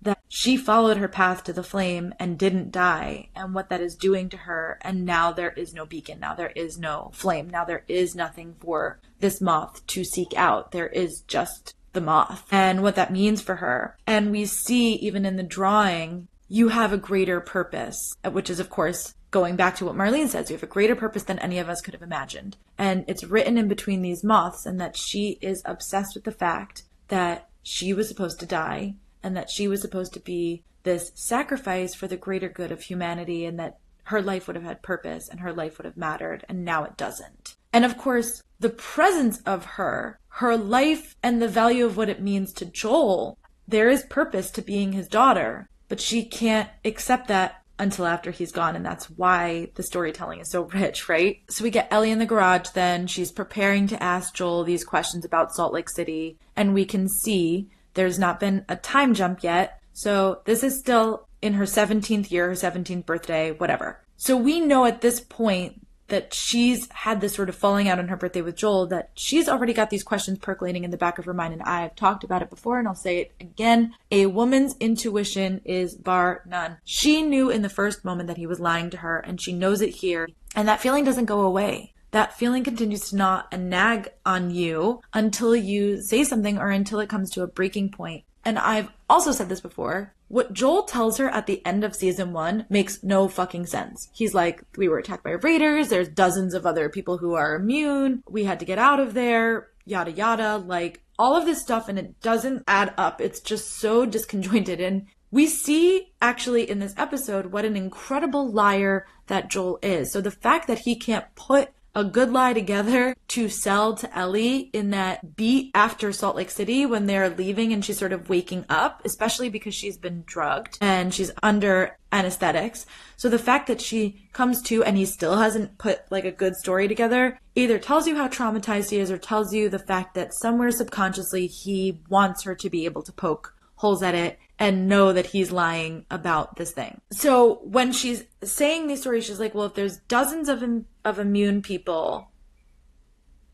that she followed her path to the flame and didn't die, and what that is doing to her. And now there is no beacon. Now there is no flame. Now there is nothing for this moth to seek out. There is just the moth and what that means for her. And we see even in the drawing, you have a greater purpose, which is, of course, going back to what Marlene says, you have a greater purpose than any of us could have imagined. And it's written in between these moths, and that she is obsessed with the fact that she was supposed to die, and that she was supposed to be this sacrifice for the greater good of humanity, and that her life would have had purpose and her life would have mattered, and now it doesn't. And of course, the presence of her life, and the value of what it means to Joel, there is purpose to being his daughter, but she can't accept that until after he's gone, and that's why the storytelling is so rich, right? So we get Ellie in the garage then. She's preparing to ask Joel these questions about Salt Lake City, and we can see there's not been a time jump yet. So this is still in her 17th year, her 17th birthday, whatever. So we know at this point that she's had this sort of falling out on her birthday with Joel, that she's already got these questions percolating in the back of her mind. And I've talked about it before, and I'll say it again. A woman's intuition is bar none. She knew in the first moment that he was lying to her, and she knows it here. And that feeling doesn't go away. That feeling continues to gnaw and nag on you until you say something, or until it comes to a breaking point. And I've also said this before. What Joel tells her at the end of season 1 makes no fucking sense. He's like, we were attacked by raiders. There's dozens of other people who are immune. We had to get out of there. Yada, yada. Like, all of this stuff, and it doesn't add up. It's just so disconjointed. And we see actually in this episode what an incredible liar that Joel is. So the fact that he can't put a good lie together to sell to Ellie in that beat after Salt Lake City when they're leaving and she's sort of waking up, especially because she's been drugged and she's under anesthetics. So the fact that she comes to and he still hasn't put like a good story together either tells you how traumatized he is, or tells you the fact that somewhere subconsciously he wants her to be able to poke holes at it and know that he's lying about this thing. So when she's saying these stories, she's like, well, if there's dozens of immune people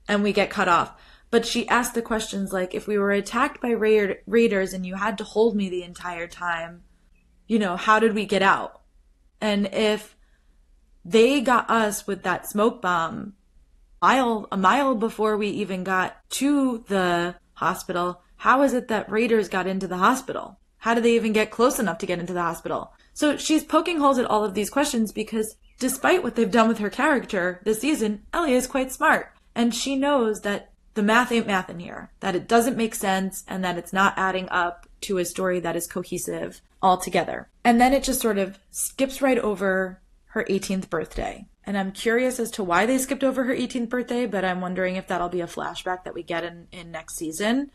and we get cut off. But she asked the questions like, if we were attacked by raiders and you had to hold me the entire time, you know, how did we get out? And if they got us with that smoke bomb a mile before we even got to the hospital, how is it that raiders got into the hospital? How did they even get close enough to get into the hospital? So she's poking holes at all of these questions because despite what they've done with her character this season, Ellie is quite smart. And she knows that the math ain't math in here, that it doesn't make sense, and that it's not adding up to a story that is cohesive altogether. And then it just sort of skips right over her 18th birthday. And I'm curious as to why they skipped over her 18th birthday, but I'm wondering if that'll be a flashback that we get in next season,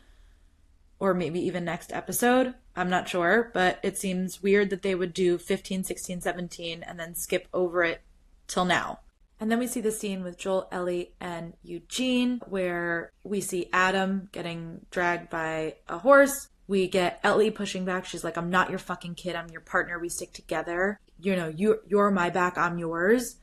or maybe even next episode. I'm not sure, but it seems weird that they would do 15, 16, 17 and then skip over it till now. And then we see the scene with Joel, Ellie, and Eugene, where we see Adam getting dragged by a horse. We get Ellie pushing back. She's like, I'm not your fucking kid. I'm your partner. We stick together. You know, you're my back. I'm yours.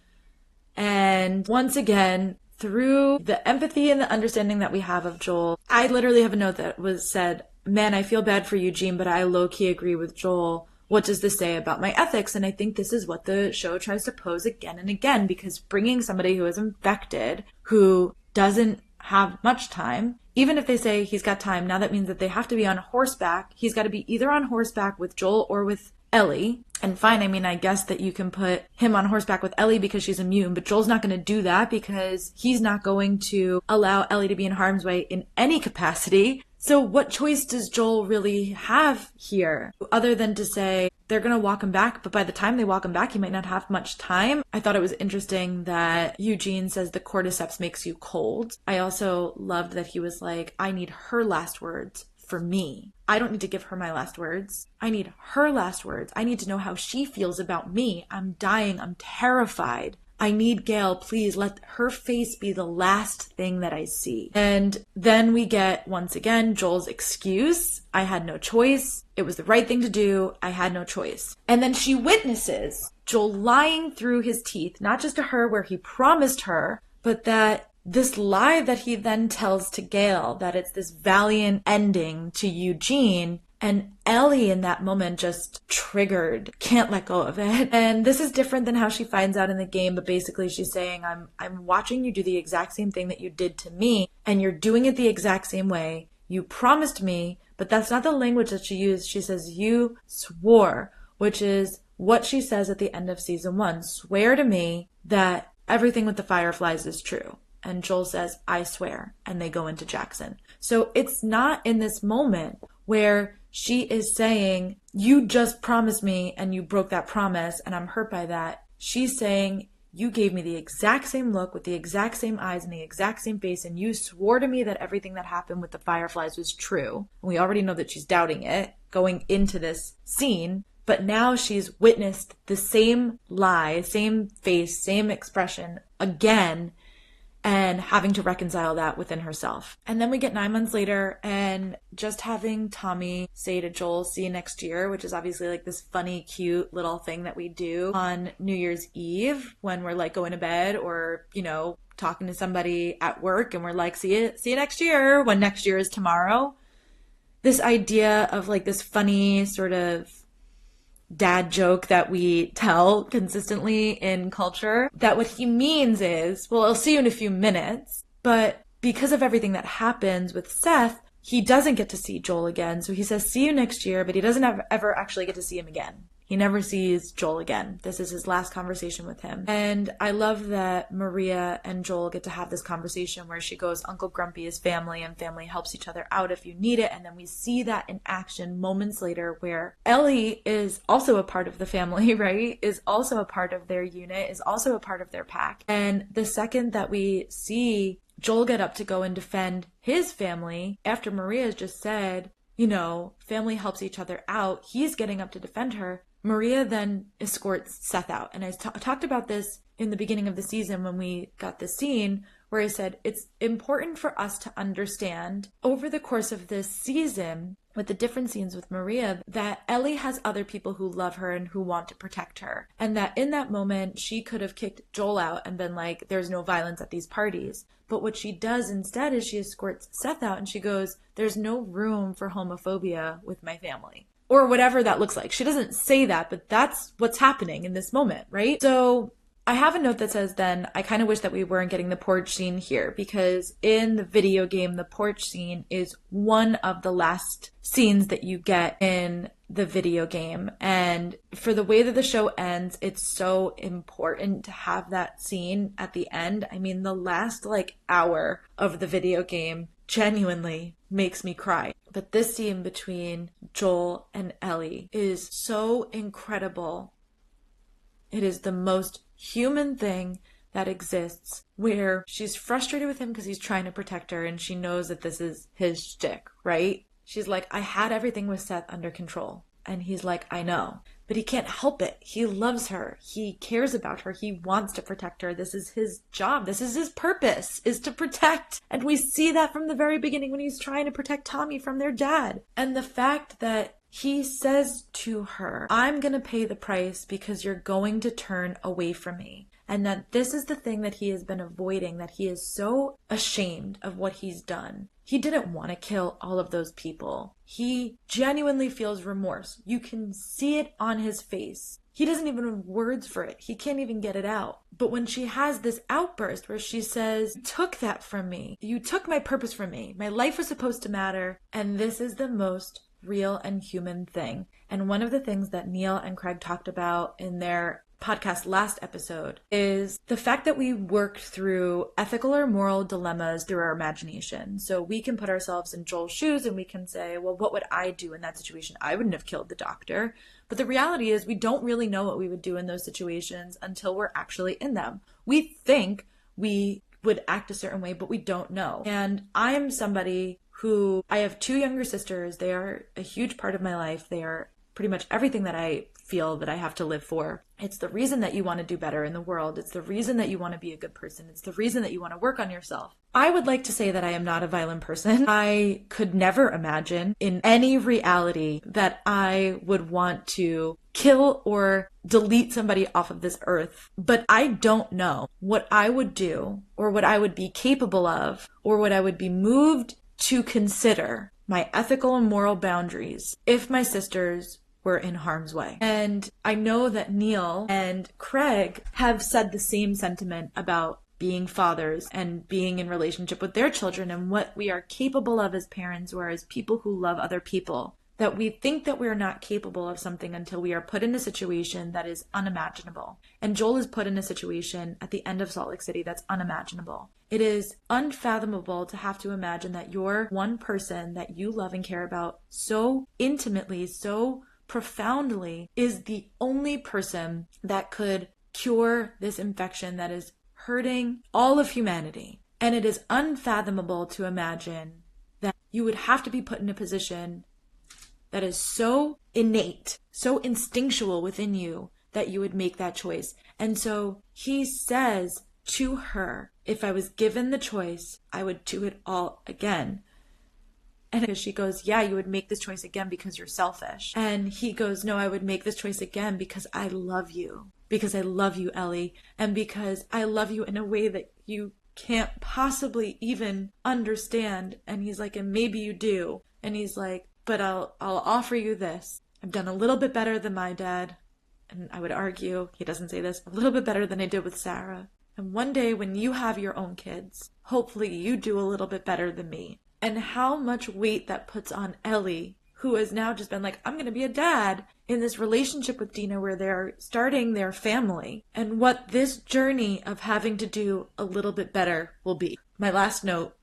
And once again, through the empathy and the understanding that we have of Joel, I literally have a note that was said, man, I feel bad for Eugene, but I low-key agree with Joel. What does this say about my ethics? And I think this is what the show tries to pose again and again, because bringing somebody who is infected, who doesn't have much time, even if they say he's got time, now that means that they have to be on horseback. He's got to be either on horseback with Joel or with Ellie. And fine, I mean, I guess that you can put him on horseback with Ellie because she's immune, but Joel's not going to do that because he's not going to allow Ellie to be in harm's way in any capacity. So what choice does Joel really have here other than to say they're going to walk him back, but by the time they walk him back, he might not have much time? I thought it was interesting that Eugene says the cordyceps makes you cold. I also loved that he was like, I need her last words for me. I don't need to give her my last words. I need her last words. I need to know how she feels about me. I'm dying. I'm terrified. I need Gail, please let her face be the last thing that I see. And then we get, once again, Joel's excuse. I had no choice. It was the right thing to do. I had no choice. And then she witnesses Joel lying through his teeth, not just to her where he promised her, but that this lie that he then tells to Gail, that it's this valiant ending to Eugene. And Ellie in that moment just triggered, can't let go of it. And this is different than how she finds out in the game, but basically she's saying, I'm watching you do the exact same thing that you did to me, and you're doing it the exact same way. You promised me, but that's not the language that she used. She says, you swore, which is what she says at the end of season 1. Swear to me that everything with the Fireflies is true. And Joel says, I swear. And they go into Jackson. So it's not in this moment where she is saying, you just promised me and you broke that promise and I'm hurt by that. She's saying, you gave me the exact same look with the exact same eyes and the exact same face, and you swore to me that everything that happened with the Fireflies was true. And we already know that she's doubting it going into this scene. But now she's witnessed the same lie, same face, same expression again, and having to reconcile that within herself. And then we get 9 months later and just having Tommy say to Joel, see you next year, which is obviously like this funny, cute little thing that we do on New Year's Eve when we're like going to bed or, you know, talking to somebody at work and we're like, see you next year, when next year is tomorrow. This idea of like this funny sort of dad joke that we tell consistently in culture, that what he means is, well, I'll see you in a few minutes. But because of everything that happens with Seth, he doesn't get to see Joel again. So he says, see you next year, but he doesn't ever actually get to see him again. He never sees Joel again. This is his last conversation with him. And I love that Maria and Joel get to have this conversation where she goes, Uncle Grumpy is family and family helps each other out if you need it. And then we see that in action moments later where Ellie is also a part of the family, right? Is also a part of their unit, is also a part of their pack. And the second that we see Joel get up to go and defend his family after Maria has just said, you know, family helps each other out, he's getting up to defend her. Maria then escorts Seth out. And I talked about this in the beginning of the season when we got the scene where I said it's important for us to understand over the course of this season with the different scenes with Maria that Ellie has other people who love her and who want to protect her. And that in that moment, she could have kicked Joel out and been like, there's no violence at these parties. But what she does instead is she escorts Seth out and she goes, there's no room for homophobia with my family. Or whatever that looks like. She doesn't say that, but that's what's happening in this moment, right? So I have a note that says then, I kind of wish that we weren't getting the porch scene here because in the video game, the porch scene is one of the last scenes that you get in the video game. And for the way that the show ends, it's so important to have that scene at the end. I mean, the last like hour of the video game genuinely makes me cry. But this scene between Joel and Ellie is so incredible. It is the most human thing that exists, where she's frustrated with him because he's trying to protect her and she knows that this is his shtick, right? She's like, I had everything with Seth under control. And he's like, I know. But he can't help it. He loves her. He cares about her. He wants to protect her. This is his job. This is his purpose, is to protect. And we see that from the very beginning when he's trying to protect Tommy from their dad. And the fact that he says to her, I'm going to pay the price because you're going to turn away from me. And that this is the thing that he has been avoiding, that he is so ashamed of what he's done. He didn't want to kill all of those people. He genuinely feels remorse. You can see it on his face. He doesn't even have words for it. He can't even get it out. But when she has this outburst where she says, you took that from me. You took my purpose from me. My life was supposed to matter. And this is the most real and human thing. And one of the things that Neil and Craig talked about in their podcast last episode, is the fact that we work through ethical or moral dilemmas through our imagination. So we can put ourselves in Joel's shoes and we can say, well, what would I do in that situation? I wouldn't have killed the doctor. But the reality is we don't really know what we would do in those situations until we're actually in them. We think we would act a certain way, but we don't know. And I am somebody who, I have 2 younger sisters. They are a huge part of my life. They are pretty much everything that I feel that I have to live for. It's the reason that you want to do better in the world. It's the reason that you want to be a good person. It's the reason that you want to work on yourself. I would like to say that I am not a violent person. I could never imagine in any reality that I would want to kill or delete somebody off of this earth. But I don't know what I would do or what I would be capable of or what I would be moved to consider my ethical and moral boundaries if my sisters were in harm's way. And I know that Neil and Craig have said the same sentiment about being fathers and being in relationship with their children and what we are capable of as parents or as people who love other people. That we think that we're not capable of something until we are put in a situation that is unimaginable. And Joel is put in a situation at the end of Salt Lake City that's unimaginable. It is unfathomable to have to imagine that your one person that you love and care about so intimately, so profoundly, is the only person that could cure this infection that is hurting all of humanity. And it is unfathomable to imagine that you would have to be put in a position that is so innate, so instinctual within you that you would make that choice. And so he says to her, if I was given the choice, I would do it all again. And she goes, yeah, you would make this choice again because you're selfish. And he goes, no, I would make this choice again because I love you. Because I love you, Ellie. And because I love you in a way that you can't possibly even understand. And he's like, and maybe you do. And he's like, but I'll offer you this. I've done a little bit better than my dad. And I would argue, he doesn't say this, a little bit better than I did with Sarah. And one day when you have your own kids, hopefully you do a little bit better than me. And how much weight that puts on Ellie, who has now just been like, I'm going to be a dad in this relationship with Dina where they're starting their family. And what this journey of having to do a little bit better will be. My last note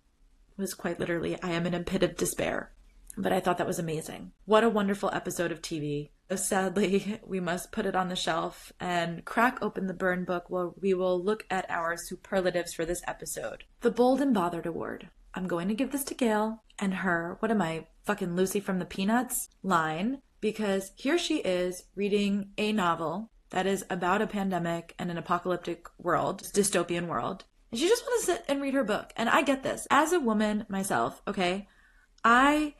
was quite literally, I am in a pit of despair. But I thought that was amazing. What a wonderful episode of TV. Sadly, we must put it on the shelf and crack open the burn book where we will look at our superlatives for this episode. The Bold and Bothered Award. I'm going to give this to Gail and her, what am I, fucking Lucy from the Peanuts line, because here she is reading a novel that is about a pandemic and an apocalyptic world, dystopian world. And she just wants to sit and read her book. And I get this. As a woman myself, okay, I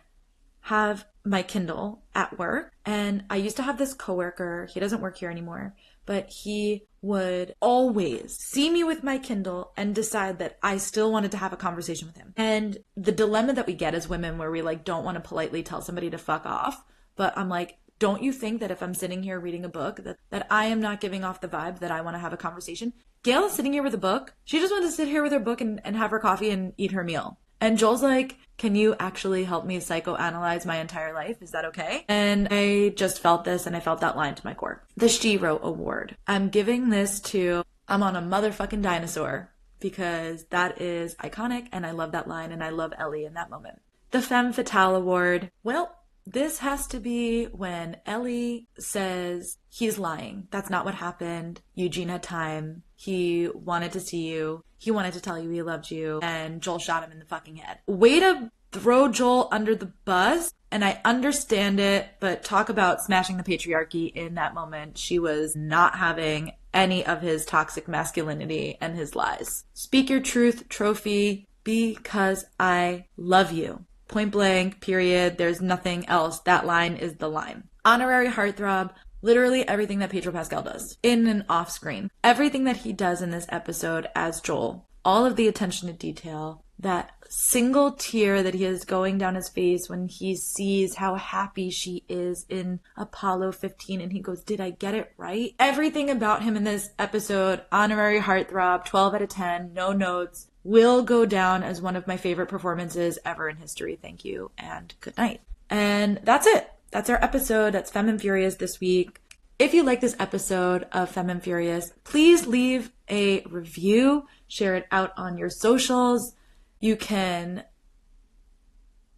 have my Kindle at work, and I used to have this coworker. He doesn't work here anymore, but he would always see me with my Kindle and decide that I still wanted to have a conversation with him. And the dilemma that we get as women where we like don't want to politely tell somebody to fuck off, but I'm like, don't you think that if I'm sitting here reading a book that I am not giving off the vibe that I want to have a conversation? Gail is sitting here with a book. She just wants to sit here with her book and have her coffee and eat her meal. And Joel's like, can you actually help me psychoanalyze my entire life? Is that okay? And I just felt this, and I felt that line to my core. The She-Wrote Award. I'm giving this to, I'm on a motherfucking dinosaur, because that is iconic, and I love that line, and I love Ellie in that moment. The Femme Fatale Award. Well, this has to be when Ellie says, he's lying. That's not what happened. Eugene had time. He wanted to see you. He wanted to tell you he loved you. And Joel shot him in the fucking head. Way to throw Joel under the bus. And I understand it, but talk about smashing the patriarchy in that moment. She was not having any of his toxic masculinity and his lies. Speak your truth, trophy, because I love you. Point blank, period. There's nothing else. That line is the line. Honorary heartthrob. Literally everything that Pedro Pascal does, in and off screen. Everything that he does in this episode as Joel. All of the attention to detail. That single tear that he is going down his face when he sees how happy she is in Apollo 15 and he goes, did I get it right? Everything about him in this episode, honorary heartthrob, 12 out of 10, no notes, will go down as one of my favorite performances ever in history. Thank you and good night. And that's it. That's our episode. That's Femme Furious this week. If you like this episode of Femme Furious, please leave a review, share it out on your socials. You can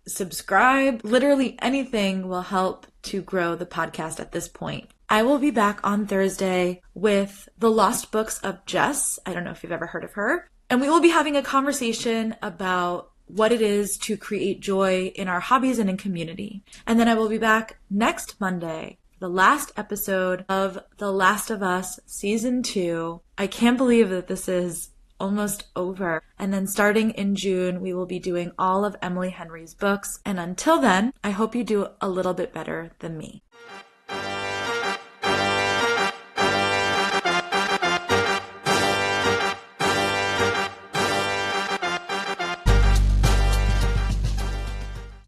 subscribe. Literally anything will help to grow the podcast at this point. I will be back on Thursday with The Lost Books of Jess. I don't know if you've ever heard of her. And we will be having a conversation about what it is to create joy in our hobbies and in community. And then I will be back next Monday, the last episode of The Last of Us Season 2. I can't believe that this is almost over. And then starting in June, we will be doing all of Emily Henry's books. And until then, I hope you do a little bit better than me.